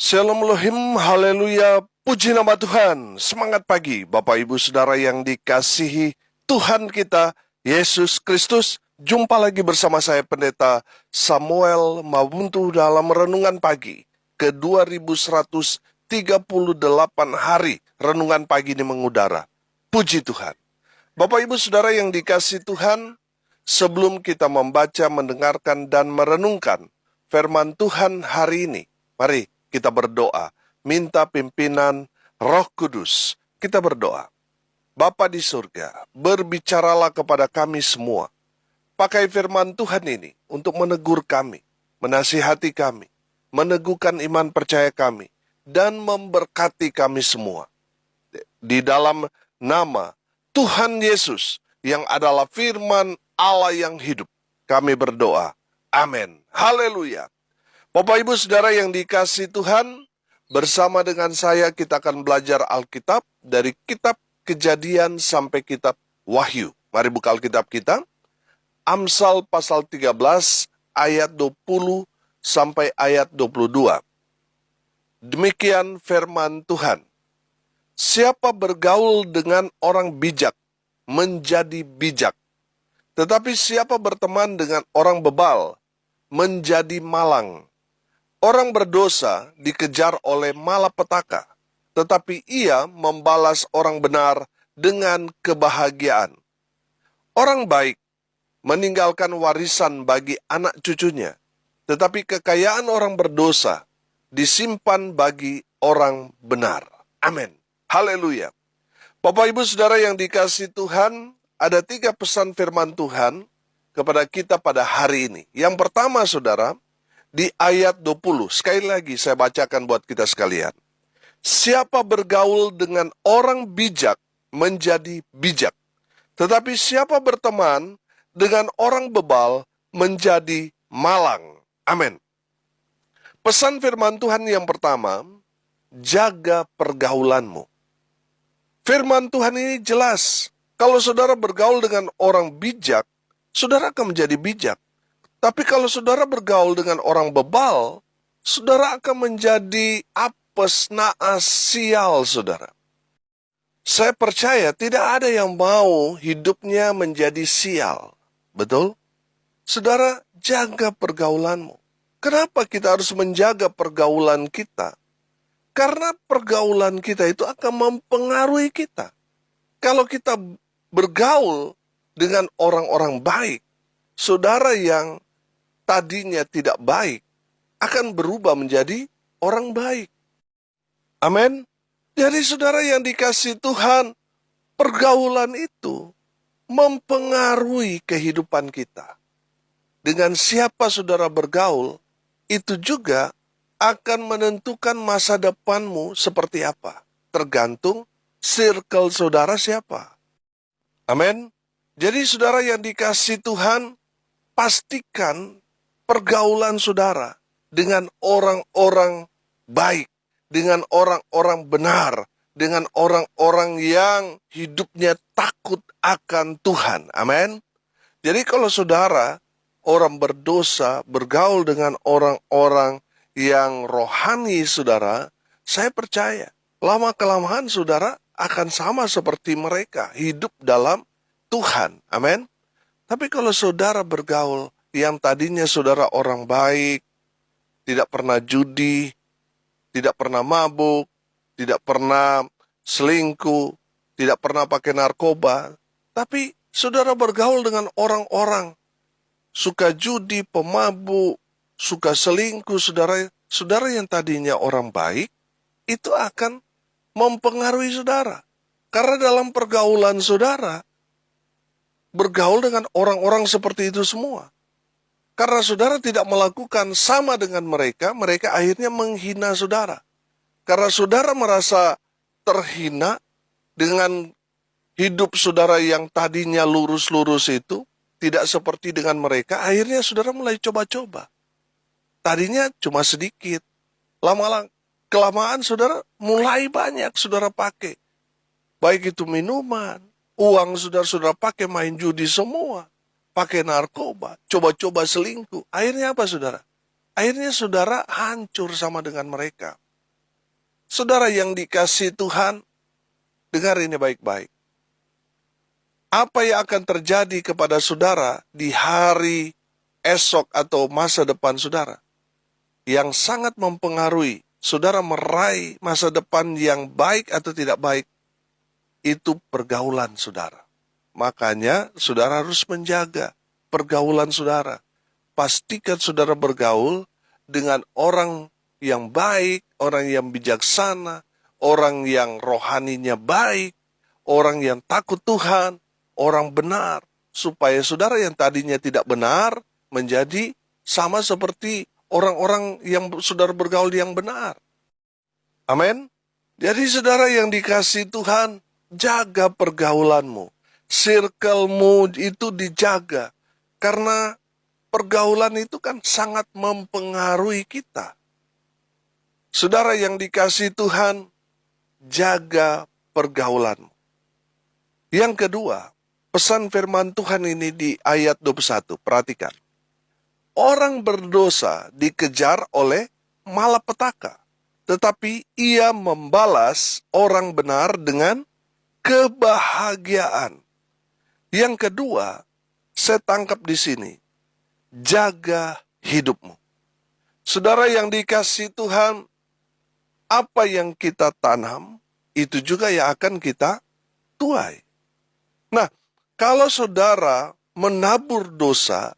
Shalom Elohim, haleluya, puji nama Tuhan. Semangat pagi, Bapak Ibu Saudara yang dikasihi Tuhan kita, Yesus Kristus. Jumpa lagi bersama saya Pendeta Samuel Mabuntu dalam Renungan Pagi ke 2138 hari Renungan Pagi ini mengudara. Puji Tuhan. Bapak Ibu Saudara yang dikasihi Tuhan, sebelum kita membaca, mendengarkan, dan merenungkan firman Tuhan hari ini, mari kita berdoa, minta pimpinan Roh Kudus. Kita berdoa. Bapa di surga, berbicaralah kepada kami semua. Pakai firman Tuhan ini untuk menegur kami, menasihati kami, meneguhkan iman percaya kami, dan memberkati kami semua. Di dalam nama Tuhan Yesus yang adalah firman Allah yang hidup, kami berdoa. Amin. Haleluya. Bapak Ibu Saudara yang dikasihi Tuhan, bersama dengan saya kita akan belajar Alkitab dari kitab Kejadian sampai kitab Wahyu. Mari buka Alkitab kita. Amsal pasal 13 ayat 20 sampai ayat 22. Demikian firman Tuhan. Siapa bergaul dengan orang bijak menjadi bijak, tetapi siapa berteman dengan orang bebal menjadi malang. Orang berdosa dikejar oleh malapetaka, tetapi ia membalas orang benar dengan kebahagiaan. Orang baik meninggalkan warisan bagi anak cucunya, tetapi kekayaan orang berdosa disimpan bagi orang benar. Amin. Haleluya. Bapak Ibu Saudara yang dikasihi Tuhan, ada 3 pesan firman Tuhan kepada kita pada hari ini. Yang pertama, Saudara, di ayat 20, sekali lagi saya bacakan buat kita sekalian. Siapa bergaul dengan orang bijak menjadi bijak, tetapi siapa berteman dengan orang bebal menjadi malang. Amin. Pesan firman Tuhan yang pertama, jaga pergaulanmu. Firman Tuhan ini jelas, kalau saudara bergaul dengan orang bijak, saudara akan menjadi bijak. Tapi kalau saudara bergaul dengan orang bebal, saudara akan menjadi apes, naas, sial, saudara. Saya percaya tidak ada yang mau hidupnya menjadi sial. Betul? Saudara, jaga pergaulanmu. Kenapa kita harus menjaga pergaulan kita? Karena pergaulan kita itu akan mempengaruhi kita. Kalau kita bergaul dengan orang-orang baik, saudara yang tadinya tidak baik akan berubah menjadi orang baik. Amin. Jadi saudara yang dikasihi Tuhan, pergaulan itu mempengaruhi kehidupan kita. Dengan siapa saudara bergaul, itu juga akan menentukan masa depanmu seperti apa. Tergantung circle saudara siapa. Amin. Jadi saudara yang dikasihi Tuhan, pastikan pergaulan saudara dengan orang-orang baik, dengan orang-orang benar, dengan orang-orang yang hidupnya takut akan Tuhan. Amin. Jadi kalau saudara orang berdosa bergaul dengan orang-orang yang rohani saudara, saya percaya lama-kelamaan saudara akan sama seperti mereka, hidup dalam Tuhan. Amin. Tapi kalau saudara bergaul yang tadinya saudara orang baik, tidak pernah judi, tidak pernah mabuk, tidak pernah selingkuh, tidak pernah pakai narkoba, tapi saudara bergaul dengan orang-orang suka judi, pemabuk, suka selingkuh, saudara yang tadinya orang baik, itu akan mempengaruhi saudara. Karena dalam pergaulan saudara, bergaul dengan orang-orang seperti itu semua. Karena saudara tidak melakukan sama dengan mereka, mereka akhirnya menghina saudara. Karena saudara merasa terhina dengan hidup saudara yang tadinya lurus-lurus itu, tidak seperti dengan mereka, akhirnya saudara mulai coba-coba. Tadinya cuma sedikit, lama-lama kelamaan saudara mulai banyak saudara pakai. Baik itu minuman, uang saudara pakai main judi semua. Pakai narkoba, coba-coba selingkuh. Akhirnya apa saudara? Akhirnya saudara hancur sama dengan mereka. Saudara yang dikasihi Tuhan, dengar ini baik-baik. Apa yang akan terjadi kepada saudara di hari esok atau masa depan saudara? Yang sangat mempengaruhi saudara meraih masa depan yang baik atau tidak baik, itu pergaulan saudara. Makanya saudara harus menjaga pergaulan saudara. Pastikan saudara bergaul dengan orang yang baik, orang yang bijaksana, orang yang rohaninya baik, orang yang takut Tuhan, orang benar, supaya saudara yang tadinya tidak benar menjadi sama seperti orang-orang yang saudara bergaul yang benar. Amin. Jadi saudara yang dikasihi Tuhan, jaga pergaulanmu. Circle-mu itu dijaga. Karena pergaulan itu kan sangat mempengaruhi kita. Saudara yang dikasihi Tuhan, jaga pergaulanmu. Yang kedua, pesan firman Tuhan ini di ayat 21, perhatikan. Orang berdosa dikejar oleh malapetaka, tetapi ia membalas orang benar dengan kebahagiaan. Yang kedua, saya tangkap di sini, jaga hidupmu. Saudara yang dikasihi Tuhan, apa yang kita tanam, itu juga yang akan kita tuai. Nah, kalau saudara menabur dosa,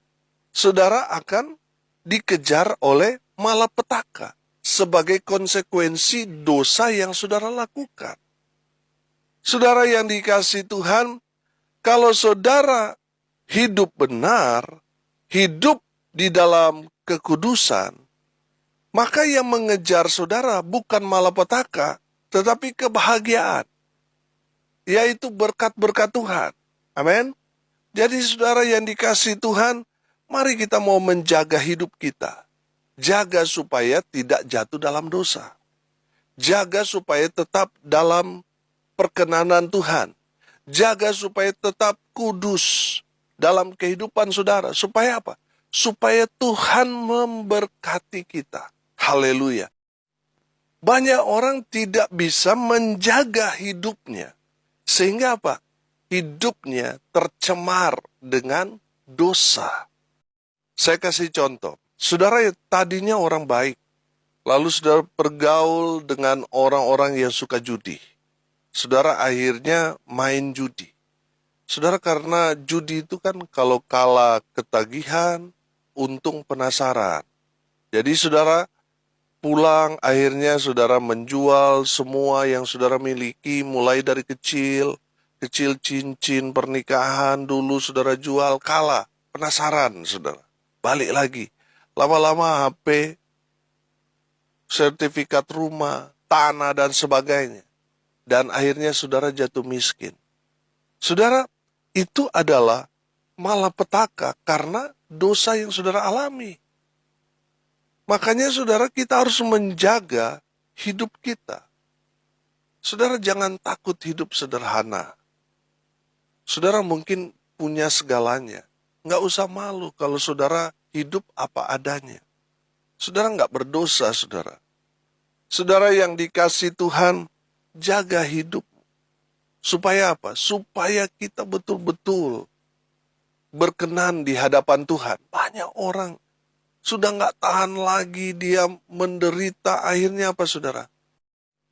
saudara akan dikejar oleh malapetaka sebagai konsekuensi dosa yang saudara lakukan. Saudara yang dikasihi Tuhan, kalau saudara hidup benar, hidup di dalam kekudusan, maka yang mengejar saudara bukan malapetaka, tetapi kebahagiaan, yaitu berkat-berkat Tuhan. Amin. Jadi saudara yang dikasihi Tuhan, mari kita mau menjaga hidup kita. Jaga supaya tidak jatuh dalam dosa. Jaga supaya tetap dalam perkenanan Tuhan. Jaga supaya tetap kudus dalam kehidupan saudara. Supaya apa? Supaya Tuhan memberkati kita. Haleluya. Banyak orang tidak bisa menjaga hidupnya. Sehingga apa? Hidupnya tercemar dengan dosa. Saya kasih contoh. Saudara tadinya orang baik. Lalu saudara bergaul dengan orang-orang yang suka judi. Saudara akhirnya main judi. Saudara karena judi itu kan kalau kalah ketagihan, untung penasaran. Jadi saudara pulang akhirnya saudara menjual semua yang saudara miliki mulai dari kecil cincin pernikahan dulu saudara jual, kalah, penasaran saudara. Balik lagi, lama-lama HP, sertifikat rumah, tanah dan sebagainya. Dan akhirnya saudara jatuh miskin. Saudara, itu adalah malapetaka karena dosa yang saudara alami. Makanya saudara kita harus menjaga hidup kita. Saudara jangan takut hidup sederhana. Saudara mungkin punya segalanya. Nggak usah malu kalau saudara hidup apa adanya. Saudara nggak berdosa, saudara. Saudara yang dikasihi Tuhan, jaga hidup. Supaya apa? Supaya kita betul-betul berkenan di hadapan Tuhan. Banyak orang sudah nggak tahan lagi, dia menderita. Akhirnya apa, saudara?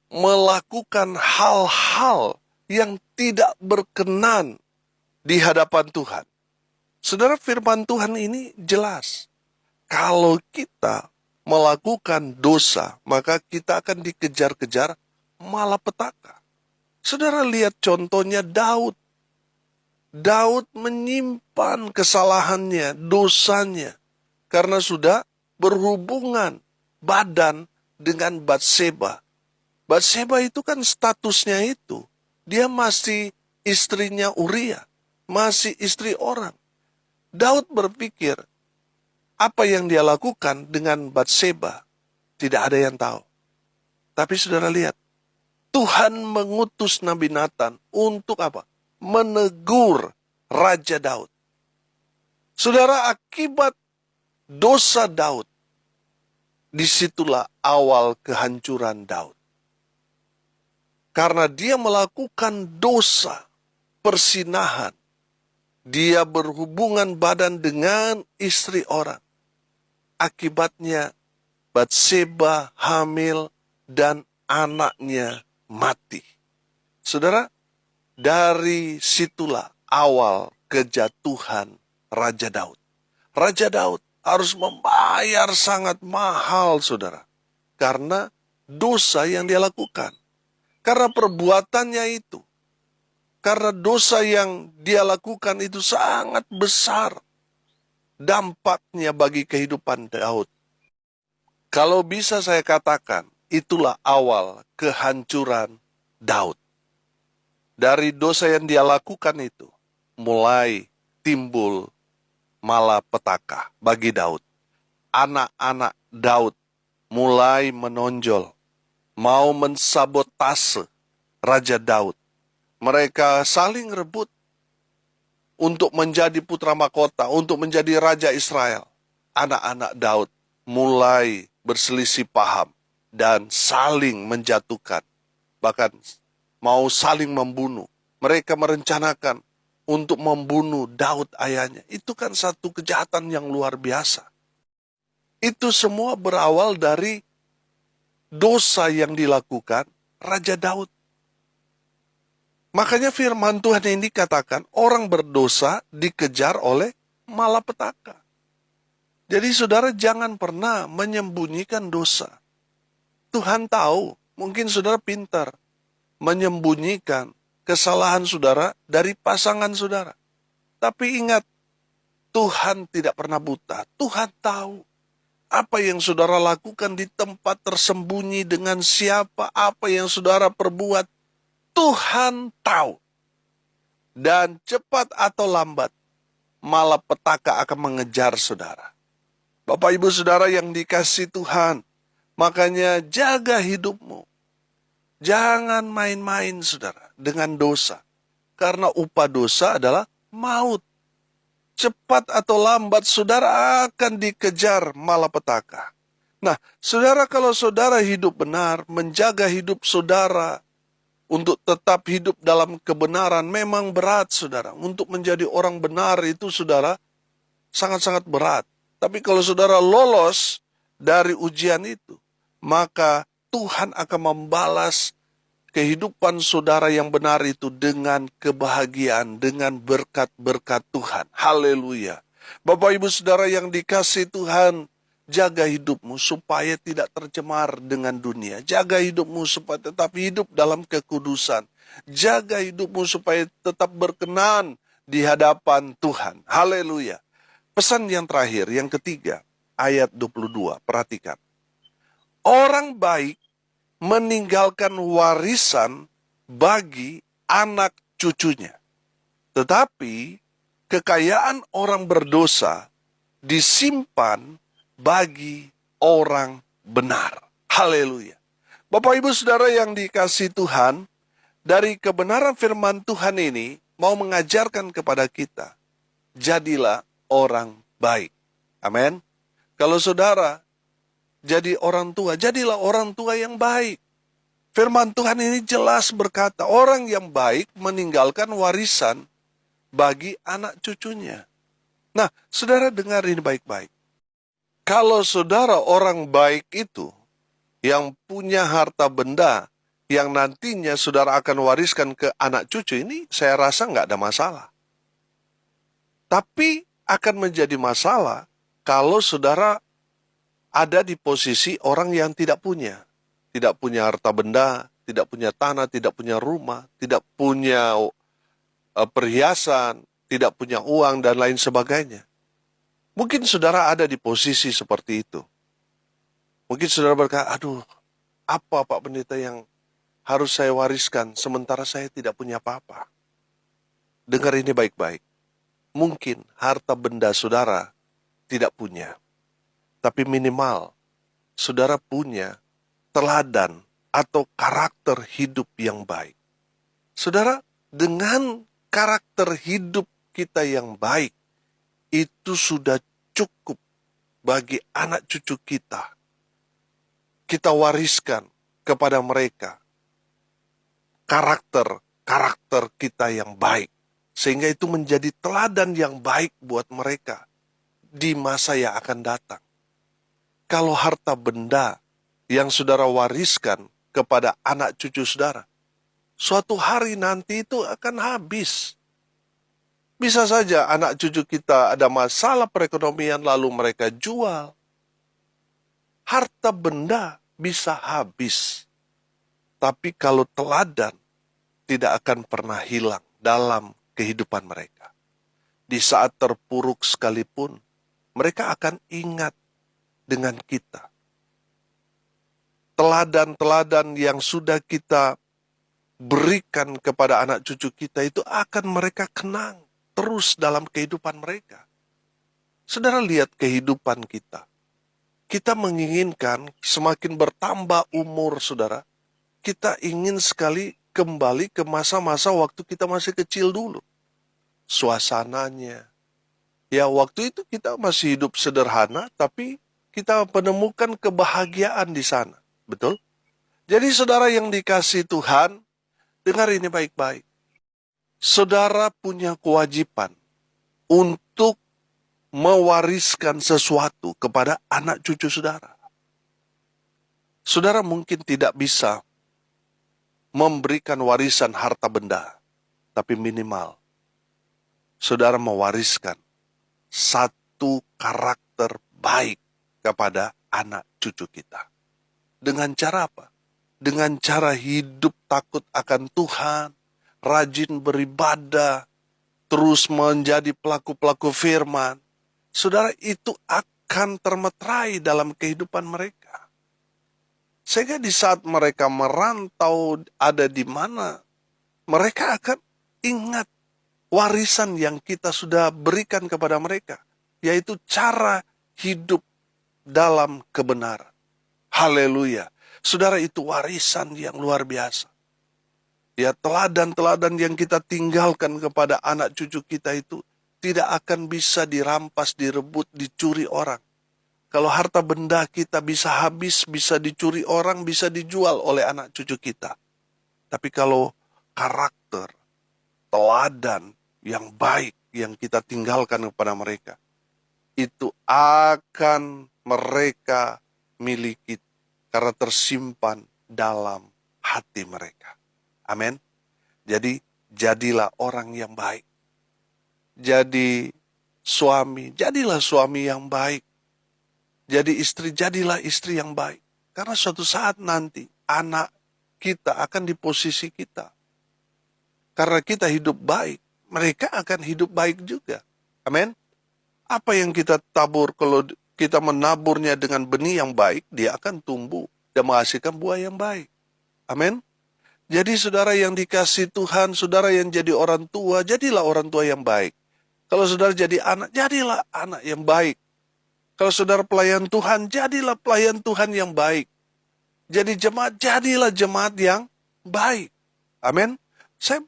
Melakukan hal-hal yang tidak berkenan di hadapan Tuhan. Saudara, firman Tuhan ini jelas. Kalau kita melakukan dosa, maka kita akan dikejar-kejar malapetaka. Saudara lihat contohnya Daud. Daud menyimpan kesalahannya, dosanya, karena sudah berhubungan badan dengan Batseba. Batseba itu kan statusnya itu. Dia masih istrinya Uria, masih istri orang. Daud berpikir, apa yang dia lakukan dengan Batseba, tidak ada yang tahu. Tapi saudara lihat, Tuhan mengutus Nabi Nathan untuk apa? Menegur Raja Daud. Saudara, akibat dosa Daud, disitulah awal kehancuran Daud. Karena dia melakukan dosa, persinahan. Dia berhubungan badan dengan istri orang. Akibatnya Batseba hamil dan anaknya mati. Saudara, dari situlah awal kejatuhan Raja Daud. Raja Daud harus membayar sangat mahal, saudara. Karena dosa yang dia lakukan. Karena perbuatannya itu. Karena dosa yang dia lakukan itu sangat besar. Dampaknya bagi kehidupan Daud. Kalau bisa saya katakan, itulah awal kehancuran Daud. Dari dosa yang dia lakukan itu, mulai timbul malapetaka bagi Daud. Anak-anak Daud mulai menonjol, mau mensabotase Raja Daud. Mereka saling rebut untuk menjadi putra mahkota, untuk menjadi Raja Israel. Anak-anak Daud mulai berselisih paham dan saling menjatuhkan. Bahkan mau saling membunuh. Mereka merencanakan untuk membunuh Daud ayahnya. Itu kan satu kejahatan yang luar biasa. Itu semua berawal dari dosa yang dilakukan Raja Daud. Makanya firman Tuhan ini katakan, orang berdosa dikejar oleh malapetaka. Jadi saudara jangan pernah menyembunyikan dosa. Tuhan tahu, mungkin saudara pintar menyembunyikan kesalahan saudara dari pasangan saudara. Tapi ingat, Tuhan tidak pernah buta. Tuhan tahu apa yang saudara lakukan di tempat tersembunyi dengan siapa, apa yang saudara perbuat. Tuhan tahu. Dan cepat atau lambat, malapetaka akan mengejar saudara. Bapak ibu saudara yang dikasihi Tuhan, makanya jaga hidupmu. Jangan main-main saudara dengan dosa. Karena upah dosa adalah maut. Cepat atau lambat saudara akan dikejar malapetaka. Nah, saudara kalau saudara hidup benar, menjaga hidup saudara, untuk tetap hidup dalam kebenaran memang berat, saudara. Untuk menjadi orang benar itu, saudara, sangat-sangat berat. Tapi kalau saudara lolos dari ujian itu, maka Tuhan akan membalas kehidupan saudara yang benar itu dengan kebahagiaan, dengan berkat-berkat Tuhan. Haleluya. Bapak ibu saudara yang dikasihi Tuhan, jaga hidupmu supaya tidak tercemar dengan dunia. Jaga hidupmu supaya tetap hidup dalam kekudusan. Jaga hidupmu supaya tetap berkenan di hadapan Tuhan. Haleluya. Pesan yang terakhir, yang ketiga, ayat 22. Perhatikan. Orang baik meninggalkan warisan bagi anak cucunya. Tetapi kekayaan orang berdosa disimpan bagi orang benar. Haleluya. Bapak ibu saudara yang dikasihi Tuhan, dari kebenaran firman Tuhan ini mau mengajarkan kepada kita, jadilah orang baik. Amin. Kalau saudara jadi orang tua, jadilah orang tua yang baik. Firman Tuhan ini jelas berkata, orang yang baik meninggalkan warisan bagi anak cucunya. Nah, saudara dengar ini baik-baik. Kalau saudara orang baik itu, yang punya harta benda, yang nantinya saudara akan wariskan ke anak cucu, ini saya rasa nggak ada masalah. Tapi akan menjadi masalah kalau saudara ada di posisi orang yang tidak punya. Tidak punya harta benda, tidak punya tanah, tidak punya rumah, tidak punya perhiasan, tidak punya uang, dan lain sebagainya. Mungkin saudara ada di posisi seperti itu. Mungkin saudara berkata, aduh, apa Pak Pendeta yang harus saya wariskan sementara saya tidak punya apa-apa? Dengar ini baik-baik. Mungkin harta benda saudara tidak punya. Tapi minimal, saudara punya teladan atau karakter hidup yang baik. Saudara, dengan karakter hidup kita yang baik, itu sudah cukup bagi anak cucu kita. Kita wariskan kepada mereka karakter kita yang baik. Sehingga itu menjadi teladan yang baik buat mereka di masa yang akan datang. Kalau harta benda yang saudara wariskan kepada anak cucu saudara, suatu hari nanti itu akan habis. Bisa saja anak cucu kita ada masalah perekonomian lalu mereka jual. Harta benda bisa habis. Tapi kalau teladan tidak akan pernah hilang dalam kehidupan mereka. Di saat terpuruk sekalipun, mereka akan ingat dengan kita. Teladan-teladan yang sudah kita berikan kepada anak cucu kita itu akan mereka kenang terus dalam kehidupan mereka. Saudara lihat kehidupan kita. Kita menginginkan semakin bertambah umur saudara, kita ingin sekali kembali ke masa-masa waktu kita masih kecil dulu. Suasananya. Ya waktu itu kita masih hidup sederhana, tapi kita menemukan kebahagiaan di sana. Betul? Jadi saudara yang dikasihi Tuhan, dengar ini baik-baik. Saudara punya kewajiban untuk mewariskan sesuatu kepada anak cucu saudara. Saudara mungkin tidak bisa memberikan warisan harta benda, tapi minimal saudara mewariskan satu karakter baik kepada anak cucu kita. Dengan cara apa? Dengan cara hidup takut akan Tuhan, rajin beribadah, terus menjadi pelaku-pelaku firman. Saudara, itu akan termeterai dalam kehidupan mereka. Sehingga di saat mereka merantau ada di mana, mereka akan ingat warisan yang kita sudah berikan kepada mereka, yaitu cara hidup dalam kebenaran. Haleluya. Saudara, itu warisan yang luar biasa. Ya, teladan-teladan yang kita tinggalkan kepada anak cucu kita itu tidak akan bisa dirampas, direbut, dicuri orang. Kalau harta benda kita bisa habis, bisa dicuri orang, bisa dijual oleh anak cucu kita. Tapi kalau karakter, teladan yang baik yang kita tinggalkan kepada mereka, itu akan mereka miliki karena tersimpan dalam hati mereka. Amin. Jadi, jadilah orang yang baik. Jadi suami, jadilah suami yang baik. Jadi istri, jadilah istri yang baik. Karena suatu saat nanti anak kita akan di posisi kita. Karena kita hidup baik, mereka akan hidup baik juga. Amin. Apa yang kita tabur, kalau kita menaburnya dengan benih yang baik, dia akan tumbuh dan menghasilkan buah yang baik. Amin. Jadi saudara yang dikasihi Tuhan, saudara yang jadi orang tua, jadilah orang tua yang baik. Kalau saudara jadi anak, jadilah anak yang baik. Kalau saudara pelayan Tuhan, jadilah pelayan Tuhan yang baik. Jadi jemaat, jadilah jemaat yang baik. Amin. Saya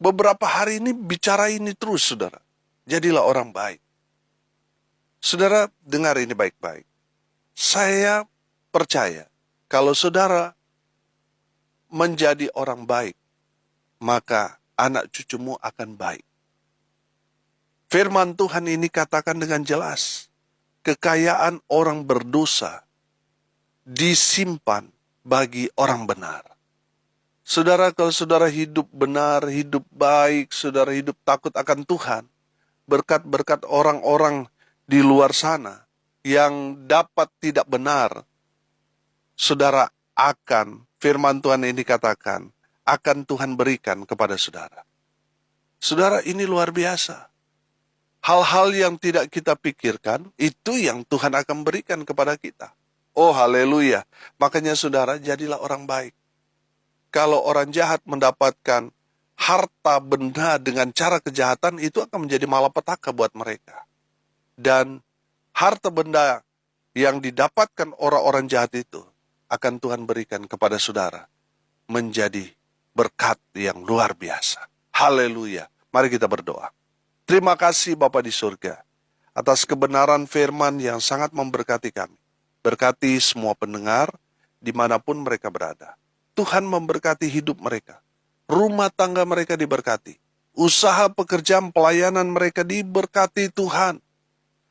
beberapa hari ini bicara ini terus, saudara. Jadilah orang baik. Saudara, dengar ini baik-baik. Saya percaya, kalau saudara menjadi orang baik, maka anak cucumu akan baik. Firman Tuhan ini katakan dengan jelas, kekayaan orang berdosa disimpan bagi orang benar. Saudara, kalau saudara hidup benar, hidup baik, saudara hidup takut akan Tuhan, berkat-berkat orang-orang di luar sana yang dapat tidak benar, saudara akan, firman Tuhan ini katakan, akan Tuhan berikan kepada saudara. Saudara, ini luar biasa. Hal-hal yang tidak kita pikirkan, itu yang Tuhan akan berikan kepada kita. Oh, haleluya. Makanya saudara, jadilah orang baik. Kalau orang jahat mendapatkan harta benda dengan cara kejahatan, itu akan menjadi malapetaka buat mereka. Dan harta benda yang didapatkan orang-orang jahat itu, akan Tuhan berikan kepada saudara, menjadi berkat yang luar biasa. Haleluya. Mari kita berdoa. Terima kasih Bapa di surga, atas kebenaran firman yang sangat memberkati kami. Berkati semua pendengar, dimanapun mereka berada. Tuhan memberkati hidup mereka. Rumah tangga mereka diberkati. Usaha, pekerjaan, pelayanan mereka diberkati Tuhan.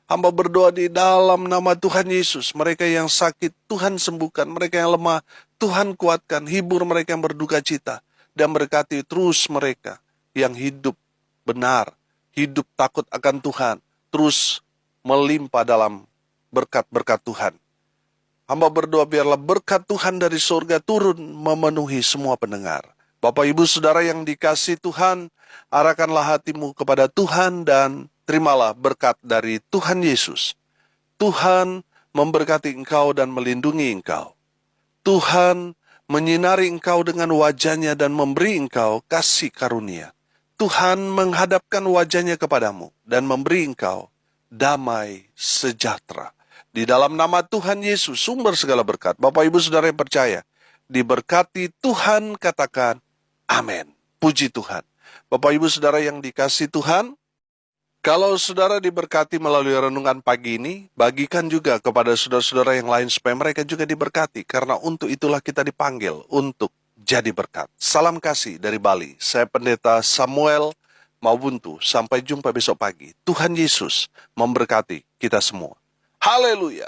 Hamba berdoa di dalam nama Tuhan Yesus. Mereka yang sakit, Tuhan sembuhkan. Mereka yang lemah, Tuhan kuatkan. Hibur mereka yang berduka cita. Dan berkati terus mereka yang hidup benar, hidup takut akan Tuhan. Terus melimpah dalam berkat-berkat Tuhan. Hamba berdoa biarlah berkat Tuhan dari surga turun memenuhi semua pendengar. Bapak Ibu Saudara yang dikasihi Tuhan, arahkanlah hatimu kepada Tuhan dan terimalah berkat dari Tuhan Yesus. Tuhan memberkati engkau dan melindungi engkau. Tuhan menyinari engkau dengan wajahnya dan memberi engkau kasih karunia. Tuhan menghadapkan wajahnya kepadamu dan memberi engkau damai sejahtera. Di dalam nama Tuhan Yesus, sumber segala berkat. Bapak Ibu Saudara yang percaya, diberkati Tuhan, katakan amin. Puji Tuhan. Bapak Ibu Saudara yang dikasihi Tuhan, kalau saudara diberkati melalui renungan pagi ini, bagikan juga kepada saudara-saudara yang lain supaya mereka juga diberkati. Karena untuk itulah kita dipanggil untuk jadi berkat. Salam kasih dari Bali. Saya Pendeta Samuel Maubuntu. Sampai jumpa besok pagi. Tuhan Yesus memberkati kita semua. Haleluya.